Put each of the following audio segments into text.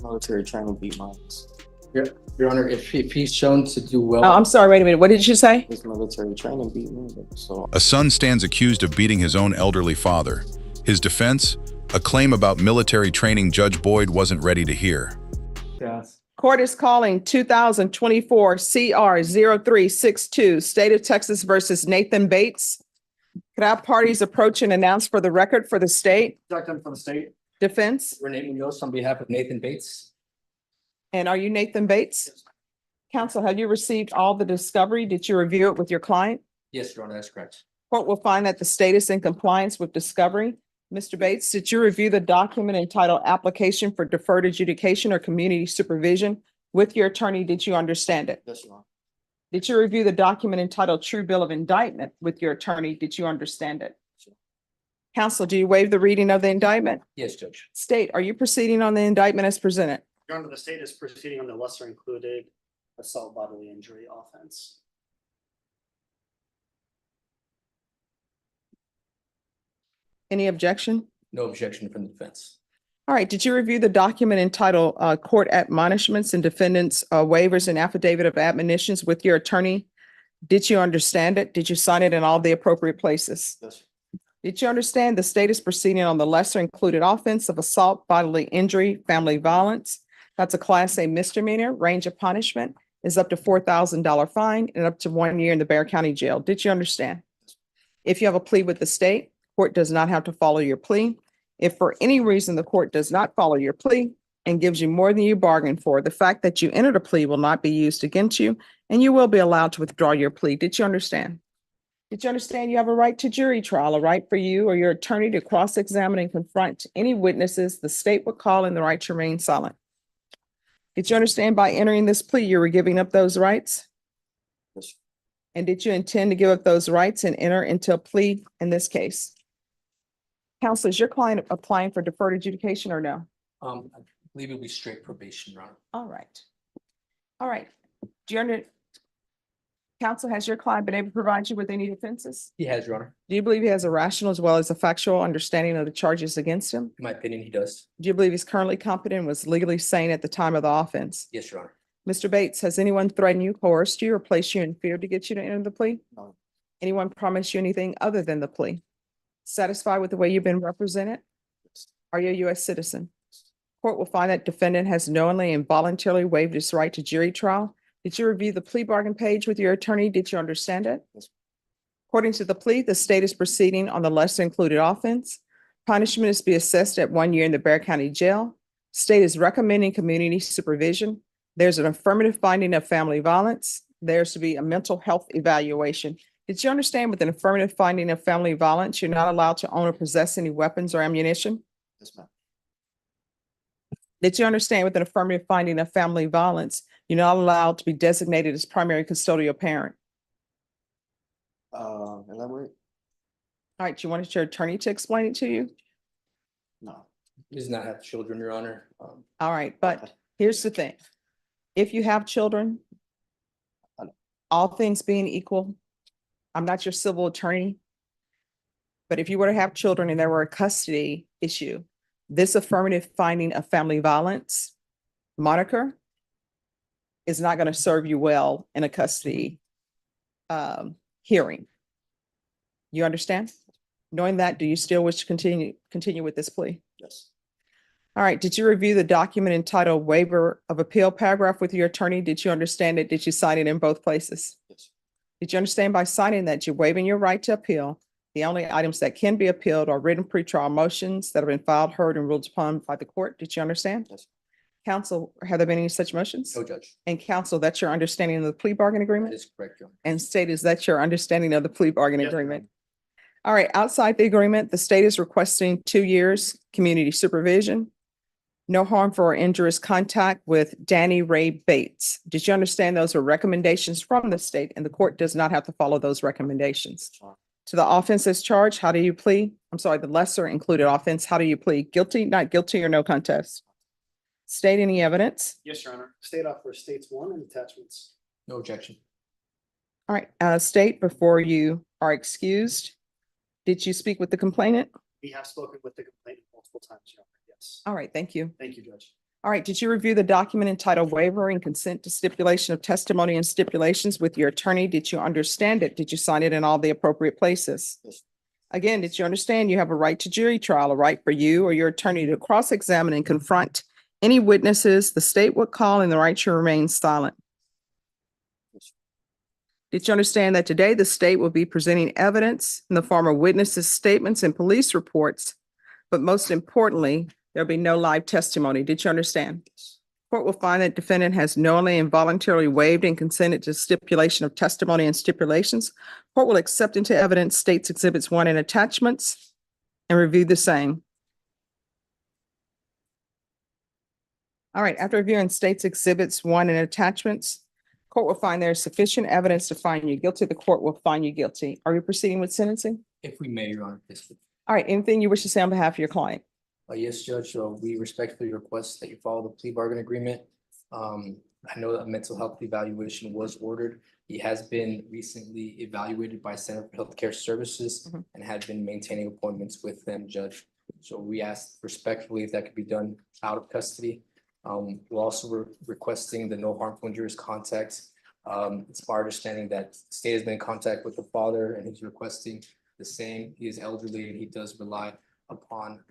Military training beat mines. Your Honor, if he's shown to do well. Oh, I'm sorry, wait a minute. What did you say? His military training beat me. So A son stands accused of beating his own elderly father. His defense? A claim about military training Judge Boyd wasn't ready to hear. Yes. Court is calling 2024 CR 0362, State of Texas versus Nathan Bates. Could our parties approach and announce for the record for the state Second for the state, defense? Renee Munoz on behalf of Nathan Bates. And are you Nathan Bates? Counsel, have you received all the discovery? Did you review it with your client? Yes, Your Honor, that's correct. Court will find that the state is in compliance with discovery. Mr. Bates, did you review the document entitled Application for Deferred Adjudication or Community Supervision with your attorney? Did you understand it? yes, Your Honor. Did you review the document entitled True Bill of Indictment with your attorney? Did you understand it? Sure. Counsel, do you waive the reading of the indictment? Yes, Judge. State, are you proceeding on the indictment as presented? Your Honor, the state is proceeding on the lesser included assault bodily injury offense. Any objection? No objection from the defense. All right, did you review the document entitled Court Admonishments and Defendants Waivers and Affidavit of Admonitions with your attorney? Did you understand it? Did you sign it in all the appropriate places? Yes. Did you understand the state is proceeding on the lesser included offense of assault, bodily injury, family violence? That's a Class A misdemeanor. Range of punishment is up to $4,000 fine and up to 1 year in the Bexar County Jail. Did you understand? If you have a plea with the state, court does not have to follow your plea. If for any reason the court does not follow your plea and gives you more than you bargained for, the fact that you entered a plea will not be used against you, and you will be allowed to withdraw your plea. Did you understand? Did you understand you have a right to jury trial, a right for you or your attorney to cross-examine and confront any witnesses the state would call and the right to remain silent? Did you understand by entering this plea, you were giving up those rights? Yes. And did you intend to give up those rights and enter into a plea in this case? Counsel, is your client applying for deferred adjudication or no? I believe it'll be straight probation, Your Honor. All right. All right. Do you Counsel, has your client been able to provide you with any defenses? He has, Your Honor. Do you believe he has a rational as well as a factual understanding of the charges against him? In my opinion, he does. Do you believe he's currently competent and was legally sane at the time of the offense? Yes, Your Honor. Mr. Bates, has anyone threatened you, coerced you, or placed you in fear to get you to enter the plea? No. Anyone promised you anything other than the plea? Satisfied with the way you've been represented? Yes. Are you a U.S. citizen? Court will find that defendant has knowingly and voluntarily waived his right to jury trial. Did you review the plea bargain page with your attorney? Did you understand it? Yes. According to the plea, the state is proceeding on the lesser included offense. Punishment is to be assessed at 1 year in the Bexar County Jail. State is recommending community supervision. There's an affirmative finding of family violence. There's to be a mental health evaluation. Did you understand with an affirmative finding of family violence, you're not allowed to own or possess any weapons or ammunition? Yes, ma'am. Did you understand with an affirmative finding of family violence, you're not allowed to be designated as primary custodial parent? Elaborate? All right, you wanted your attorney to explain it to you? No. He does not have children, Your Honor. All right, but here's the thing. If you have children, all things being equal, I'm not your civil attorney, but if you were to have children and there were a custody issue, this affirmative finding of family violence moniker is not going to serve you well in a custody hearing. You understand? Knowing that, do you still wish to continue with this plea? Yes. All right. Did you review the document entitled Waiver of Appeal paragraph with your attorney? Did you understand it? Did you sign it in both places? Yes. Did you understand by signing that you're waiving your right to appeal? The only items that can be appealed are written pretrial motions that have been filed, heard, and ruled upon by the court. Did you understand? Yes. Counsel, have there been any such motions? No, Judge. And counsel, that's your understanding of the plea bargain That agreement? is correct, Your Honor. And state, is that your understanding of the plea bargain Yes, ma'am. agreement? All right, outside the agreement, the state is requesting 2 years community supervision, no harmful or injurious contact with Danny Ray Bates. Did you understand those are recommendations from the state and the court does not have to follow those recommendations? Sure. To the offense as charged, how do you plead? I'm sorry, the lesser included offense, how do you plead? Guilty, not guilty, or no contest? State any evidence? Yes, Your Honor. State offers states 1 and attachments. No objection. All right, state, before you are excused, did you speak with the complainant? We have spoken with the complainant multiple times, Your Honor. Yes. All right, thank you. Thank you, Judge. All right, did you review the document entitled waiver and consent to stipulation of testimony and stipulations with your attorney? Did you understand it? Did you sign it in all the appropriate places? Yes. Again, did you understand you have a right to jury trial, a right for you or your attorney to cross-examine and confront any witnesses the state would call, and the right to remain silent? Yes. Did you understand that today the state will be presenting evidence in the form of witnesses' statements and police reports, but most importantly, there'll be no live testimony? Did you understand? Court will find that defendant has knowingly and voluntarily waived and consented to stipulation of testimony and stipulations. Court will accept into evidence states exhibits 1 and attachments and review the same. All right, after reviewing states exhibits 1 and attachments, court will find there is sufficient evidence to find you guilty. The court will find you guilty. Are you proceeding with sentencing? If we may, Your Honor. Yes. All right, anything you wish to say on behalf of your client? Yes, Judge, we respectfully request that you follow the plea bargain agreement. I know that a mental health evaluation was ordered. He has been recently evaluated by Center for Healthcare Services Mhm. and had been maintaining appointments with them, Judge. So we ask respectfully if that could be done out of custody. We're also requesting the no harmful injuries contact. It's my understanding that the state has been in contact with the father and he's requesting the same. He is elderly and he does rely upon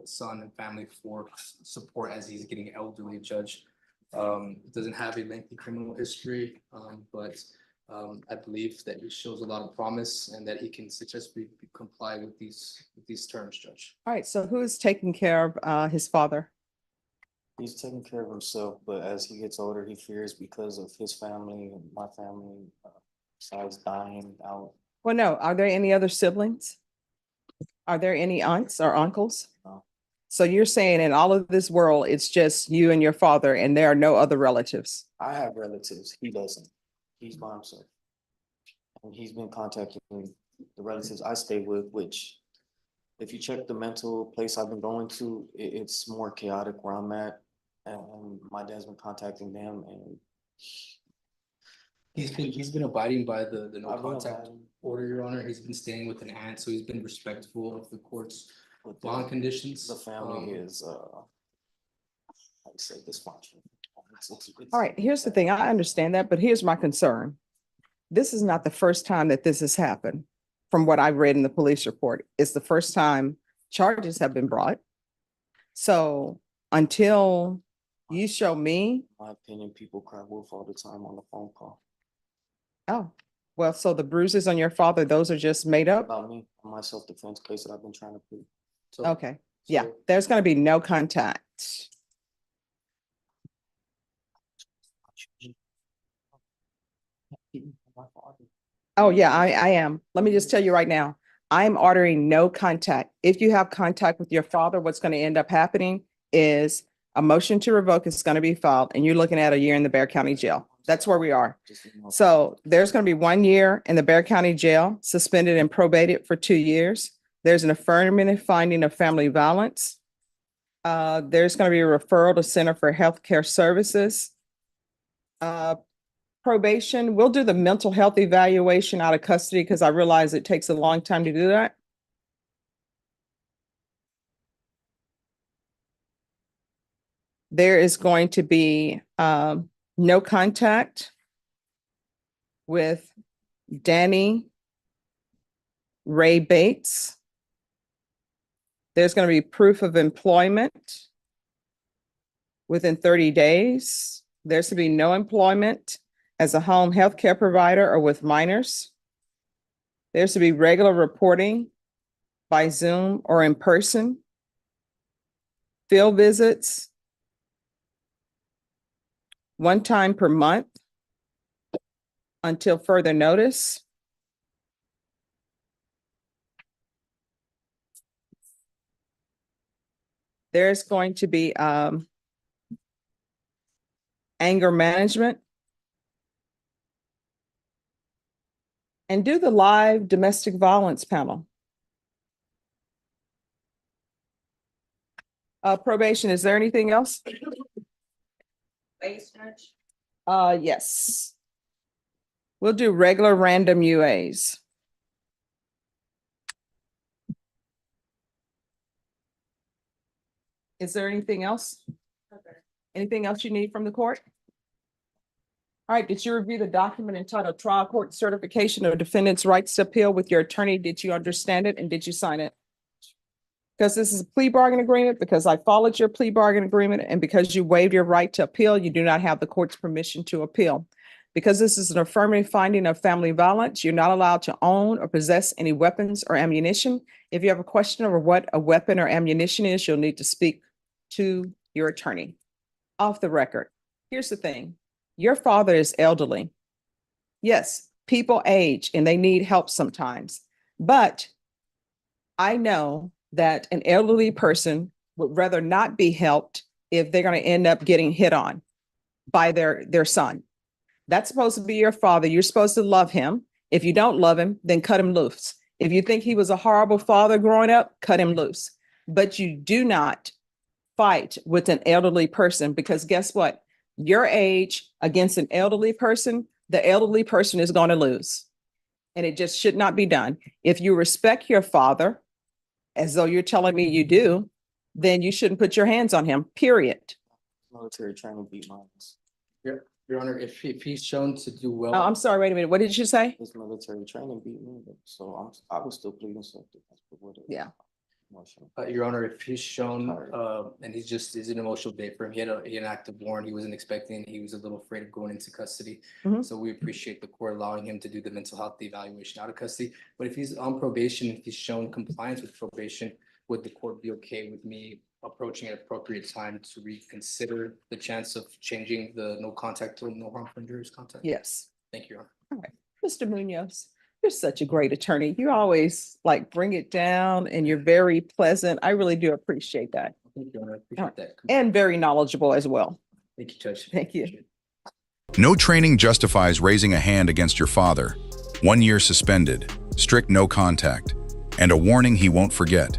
son and family for support as he's getting elderly, Judge. Doesn't have a lengthy criminal history, but I believe that he shows a lot of promise and that he can successfully comply with these terms, Judge. All right, so who is taking care of his father? He's taking care of himself, but as he gets older, he fears because of his family and my family, besides dying out. Well, no, are there any other siblings? Are there any aunts or uncles? No. So you're saying in all of this world, it's just you and your father and there are no other relatives? I have relatives, he doesn't. He's by himself. And he's been contacting the relatives I stay with, which if you check the mental place I've been going to, it's more chaotic where I'm at. And my dad's been contacting them and He's been abiding by the no I've been contact abiding order, Your Honor. He's been staying with an aunt, so he's been respectful of the court's with bond conditions. the family is, I'd say dysfunctional. All right, here's the thing. I understand that, but here's my concern. This is not the first time that this has happened. From what I've read in the police report, it's the first time charges have been brought. So until you show me, In my opinion, people cry wolf all the time on the phone call oh, well, so the bruises on your father, those are just made up? about me, on my self-defense case that I've been trying to prove. So- Okay, yeah, so- there's gonna be no contact. Oh, yeah, I am. Let me just tell you right now, I'm ordering no contact. If you have contact with your father, what's going to end up happening is a motion to revoke is going to be filed and you're looking at a year in the Bexar County Jail. That's where we are. So there's going to be 1 year in the Bexar County Jail, suspended and probated for 2 years. There's an affirmative finding of family violence. There's going to be a referral to Center for Healthcare Services. Probation, we'll do the mental health evaluation out of custody because I realize it takes a long time to do that. There is going to be no contact with Danny Ray Bates. There's going to be proof of employment within 30 days. There's to be no employment as a home health care provider or with minors. There's to be regular reporting by Zoom or in person. Field visits 1 time per month until further notice. There's going to be anger management. And do the live domestic violence panel. Probation, is there anything else? Yes. We'll do regular random UAs. Is there anything else? Anything else you need from the court? All right, did you review the document entitled Trial Court Certification of Defendant's Rights to Appeal with your attorney? Did you understand it and did you sign it? Because this is a plea bargain agreement, because I followed your plea bargain agreement, and because you waived your right to appeal, you do not have the court's permission to appeal. Because this is an affirmative finding of family violence, you're not allowed to own or possess any weapons or ammunition. If you have a question over what a weapon or ammunition is, you'll need to speak to your attorney. Off the record, here's the thing. Your father is elderly. Yes, people age and they need help sometimes, but I know that an elderly person would rather not be helped if they're going to end up getting hit on by their son. That's supposed to be your father. You're supposed to love him. If you don't love him, then cut him loose. If you think he was a horrible father growing up, cut him loose. But you do not fight with an elderly person, because guess what? Your age against an elderly person, the elderly person is going to lose. And it just should not be done. If you respect your father, as though you're telling me you do, then you shouldn't put your hands on him, period. Military training beat minds. Your Honor, if he's shown to do well. Oh, I'm sorry, wait a minute. What did you say? His military training beat me, so I was still pleading self-defense. Yeah. Your Honor, if he's shown, and it's an emotional day for him, he had an active warrant, he wasn't expecting, he was a little afraid of going into custody. Mhm. So we appreciate the court allowing him to do the mental health evaluation out of custody. But if he's on probation, if he's shown compliance with probation, would the court be okay with me approaching at appropriate time to reconsider the chance of changing the no contact to no harm for injurious contact? Yes. Thank you, Your Honor. Mr. Munoz, you're such a great attorney. You always like bring it down and you're very pleasant. I really do appreciate that. Thank you, Your Honor. I appreciate that. And very knowledgeable as well. Thank you, Judge. Thank you. Appreciate it. No training justifies raising a hand against your father. 1 year suspended, strict no contact, and a warning he won't forget.